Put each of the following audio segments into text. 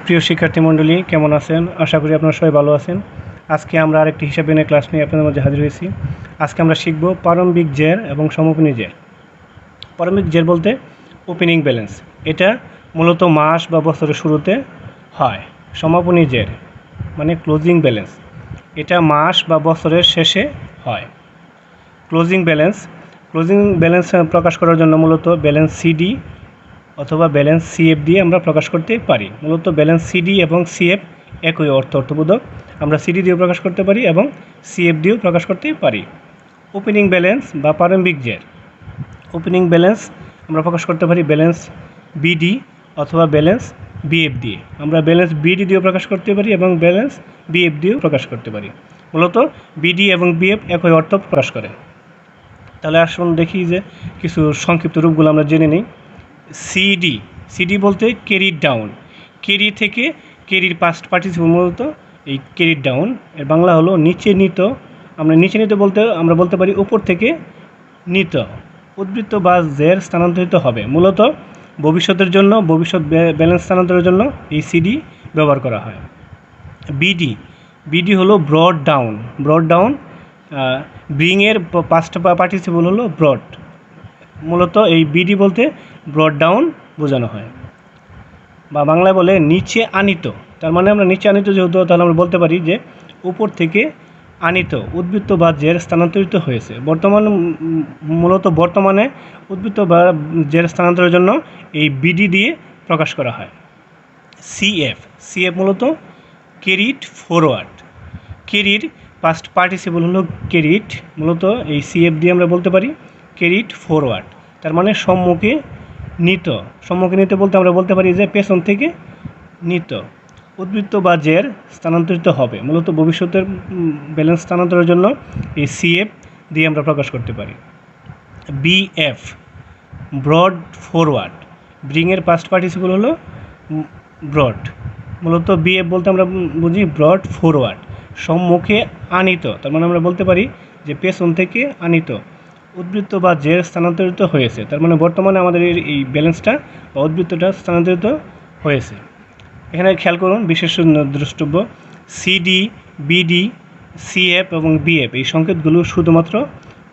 প্রিয় শিক্ষার্থী মণ্ডলী, কেমন আছেন? আশা করি আপনারা সবাই ভালো আছেন। আজকে আমরা আরেকটি হিসাব বিজ্ঞানের ক্লাস নিয়ে আপনাদের মধ্যে হাজির হয়েছি। আজকে আমরা শিখব প্রারম্ভিক জের এবং সমাপনী জের। প্রারম্ভিক জের বলতে ওপেনিং ব্যালেন্স, এটা মূলত মাস বা বছরের শুরুতে হয়। সমাপনী জের মানে ক্লোজিং ব্যালেন্স, এটা মাস বা বছরের শেষে হয়। ক্লোজিং ব্যালেন্স প্রকাশ করার জন্য মূলত ব্যালেন্স সিডি অথবা ব্যালেন্স সিএফ দিয়ে আমরা প্রকাশ করতে পারি। মূলত ব্যালেন্স সিডি এবং সিএফ একই অর্থবোধক। আমরা সিডি দিয়েও প্রকাশ করতে পারি এবং সিএফ দিয়েও প্রকাশ করতে পারি। ওপেনিং ব্যালেন্স বা প্রারম্ভিক জের, ওপেনিং ব্যালেন্স আমরা প্রকাশ করতে পারি ব্যালেন্স বিডি অথবা ব্যালেন্স বিএফ দিয়ে। আমরা ব্যালেন্স বিডি দিয়েও প্রকাশ করতে পারি এবং ব্যালেন্স বিএফ দিয়েও প্রকাশ করতে পারি। মূলত বিডি এবং বিএফ একই অর্থ প্রকাশ করে। তাহলে আসুন দেখি যে কিছু সংক্ষিপ্ত রূপগুলো আমরা জেনে নিই। সিডি বলতে ক্যারিড ডাউন, ক্যারি থেকে ক্যারির পাস্ট পার্টিসিপল মূলত এই ক্যারিড ডাউন, এর বাংলা হলো নিচে নিত। আমরা নিচে নিতে বলতে আমরা বলতে পারি উপর থেকে নিত। উদ্বৃত্ত বা জের স্থানান্তরিত হবে, মূলত ভবিষ্যতের জন্য, ভবিষ্যৎ ব্যালেন্স স্থানান্তরের জন্য এই সিডি ব্যবহার করা হয়। বিডি হলো ব্রড ডাউন, ব্রিংয়ের পাস্ট পার্টিসিপল হলো ব্রড। মূলত এই বিডি বলতে ব্রড ডাউন বোঝানো হয়, বা বাংলায় বলে নিচে আনিত। তার মানে আমরা নিচে আনিত যেহেতু, তাহলে আমরা বলতে পারি যে উপর থেকে আনিত উদ্বৃত্ত বা জের স্থানান্তরিত হয়েছে। বর্তমানে উদ্বৃত্ত বা জের স্থানান্তরের জন্য এই বিডি দিয়ে প্রকাশ করা হয়। সিএফ মূলত ক্যারিড ফরওয়ার্ড, ক্যারির পাস্ট পার্টিসিপল হলো ক্যারিড। মূলত এই সিএফ দিয়ে আমরা বলতে পারি ক্যারিড ফরওয়ার্ড, তার মানে সম্মুখে নিত বলতে আমরা বলতে পারি যে পেছন থেকে নিত। উদ্বৃত্ত বা জের স্থানান্তরিত হবে, মূলত ভবিষ্যতের ব্যালেন্স স্থানান্তরের জন্য এই সিএফ দিয়ে আমরা প্রকাশ করতে পারি। বিএফ ব্রড ফরওয়ার্ড, ব্রিংয়ের পাস্ট পার্টিসিপল হলো ব্রড। মূলত বিএফ বলতে আমরা বুঝি ব্রড ফরওয়ার্ড, সম্মুখে আনিত। তার মানে আমরা বলতে পারি যে পেছন থেকে আনিত উদ্বৃত্ত বা জের স্থানান্তরিত হয়েছে। তার মানে বর্তমানে আমাদের এই ব্যালেন্সটা বা উদ্বৃত্তটা স্থানান্তরিত হয়েছে। এখানে খেয়াল করুন বিশেষ দ্রষ্টব্য, সিডি, বিডি, সিএফ এবং বিএফ এই সংকেতগুলো শুধুমাত্র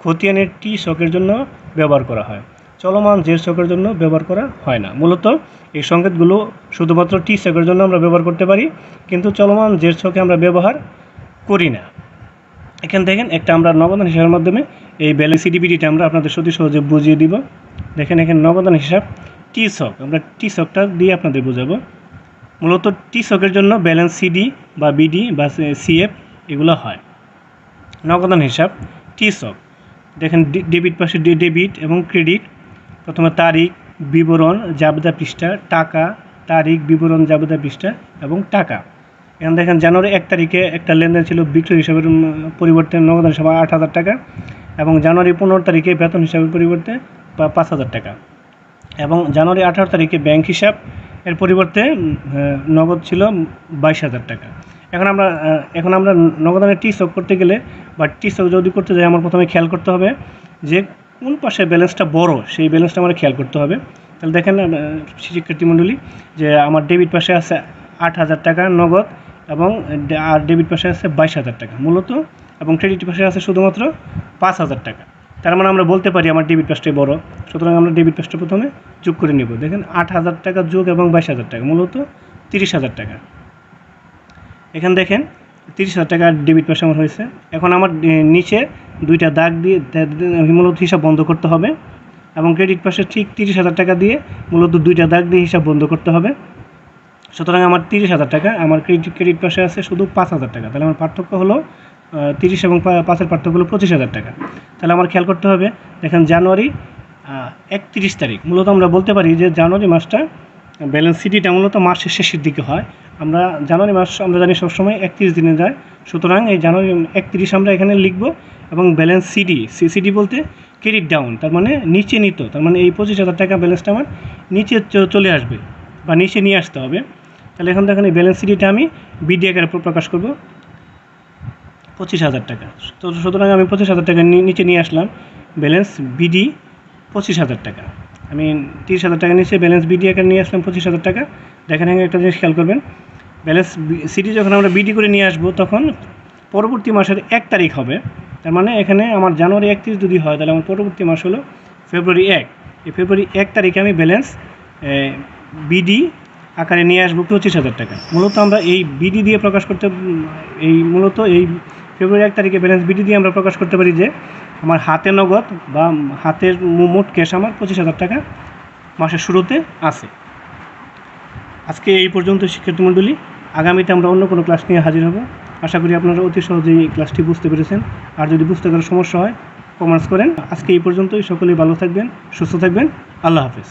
খতিয়ানের টি ছকের জন্য ব্যবহার করা হয়, চলমান জের ছকের জন্য ব্যবহার করা হয় না। মূলত এই সংকেতগুলো শুধুমাত্র টি ছকের জন্য আমরা ব্যবহার করতে পারি, কিন্তু চলমান জের ছকে আমরা ব্যবহার করি না। এখানে দেখেন একটা আমরা নগদান হিসাবের মাধ্যমে এই ব্যালেন্স সিডিবিডিটা আমরা আপনাদের অতি সহজে বুঝিয়ে দিব। দেখেন এখানে নগদান হিসাব টি ছক, আমরা টি ছকটা দিয়ে আপনাদের বোঝাবো। মূলত টি ছকের জন্য ব্যালেন্স সিডি বা বিডি বা সিএফ এগুলো হয়। নগদান হিসাব টি ছক, দেখেন ডেবিট পাশে ডেবিট এবং ক্রেডিট, প্রথমে তারিখ, বিবরণ, জাবেদা পৃষ্ঠা, টাকা, তারিখ, বিবরণ, জাবেদা পৃষ্ঠা এবং টাকা। এখানে দেখেন জানুয়ারি 1 তারিখে একটা লেনদেন ছিল বিক্রয় হিসাবের পরিবর্তে নগদান হিসাবে 8,000 টাকা, এবং জানুয়ারি 15 তারিখে বেতন হিসাবের পরিবর্তে 5,000 টাকা, এবং জানুয়ারি 18 তারিখে ব্যাংক হিসাব এর পরিবর্তে নগদ ছিল 22,000 টাকা। এখন আমরা নগদানের টি ছক করতে গেলে বা টি ছক যদি করতে যাই, আমার প্রথমে খেয়াল করতে হবে যে কোন পাশে ব্যালেন্সটা বড়, সেই ব্যালেন্সটা আমার খেয়াল করতে হবে। তাহলে দেখেন শিক্ষার্থী মণ্ডলী যে আমার ডেবিট পাশে আছে 8,000 টাকা নগদ, এবং আর ডেবিট পাশে আছে 22,000 টাকা মূলত, এবং ক্রেডিট পাশে আছে শুধুমাত্র 5,000 টাকা। তার মানে আমরা বলতে পারি আমার ডেবিট পাশটাই বড়, সুতরাং আমরা ডেবিট পাশটা প্রথমে যোগ করে নেব। দেখেন 8,000 টাকা যোগ এবং 22,000 টাকা মূলত 30,000 টাকা। এখানে দেখেন 30,000 টাকা ডেবিট পাশে আমার হয়েছে। এখন আমার নিচে দুইটা দাগ দিয়ে মূলত হিসাব বন্ধ করতে হবে, এবং ক্রেডিট পাশে ঠিক 30,000 টাকা দিয়ে মূলত দুইটা দাগ দিয়ে হিসাব বন্ধ করতে হবে। সুতরাং আমার 30,000 টাকা, আমার ক্রেডিট পাশে আছে শুধু 5,000 টাকা। তাহলে আমার পার্থক্য হলো 30 এবং 5-এর পার্থক্য হলো 25,000 টাকা। তাহলে আমার খেয়াল করতে হবে, দেখেন জানুয়ারি 31 তারিখ, মূলত আমরা বলতে পারি যে জানুয়ারি মাসটা ব্যালেন্স সিডিটা মূলত মাসের শেষের দিকে হয়। আমরা জানুয়ারি মাস আমরা জানি সবসময় 31 দিনে যায়, সুতরাং এই জানুয়ারি 31 আমরা এখানে লিখব, এবং ব্যালেন্স সিডি বলতে ক্রেডিট ডাউন, তার মানে নিচে নিত। তার মানে এই 25,000 টাকা ব্যালেন্সটা আমার নিচে চলে আসবে বা নিচে নিয়ে আসতে হবে। তাহলে এখন দেখেন এই ব্যালেন্স সিডিটা আমি বিডি আকারে প্রকাশ করব 25,000 টাকা। তো সুতরাং আমি 25,000 টাকা নিচে নিয়ে আসলাম, ব্যালেন্স বিডি 25,000 টাকা। আমি 30,000 টাকা নিচে ব্যালেন্স বিডি আকারে নিয়ে আসলাম 25,000 টাকা। দেখেন একটা জিনিস খেয়াল করবেন, ব্যালেন্স সিটি যখন আমরা বিডি করে নিয়ে আসবো তখন পরবর্তী মাসের 1 তারিখ হবে। তার মানে এখানে আমার জানুয়ারি 31 যদি হয় তাহলে আমার পরবর্তী মাস হলো ফেব্রুয়ারি 1। এই ফেব্রুয়ারি 1 তারিখে আমি ব্যালেন্স বিডি আকারে নিয়ে আসবো 25,000 টাকা। মূলত আমরা এই বিডি দিয়ে প্রকাশ করতে এই ফেব্রুয়ারি 1 তারিখে ব্যালেন্স বিডি দিয়ে আমরা প্রকাশ করতে পারি যে আমার হাতে নগদ বা হাতের মোট ক্যাশ আমার 25,000 টাকা মাসের শুরুতে আছে। আজকে এই পর্যন্ত শিক্ষার্থী মণ্ডলী, আগামীতে আমরা অন্য কোনো ক্লাস নিয়ে হাজির হব। আশা করি আপনারা অতি সহজেই এই ক্লাসটি বুঝতে পেরেছেন। আর যদি বুঝতে কোনো সমস্যা হয় কমেন্টস করেন। আজকে এই পর্যন্তই। সকলেই ভালো থাকবেন, সুস্থ থাকবেন। আল্লাহ হাফেজ।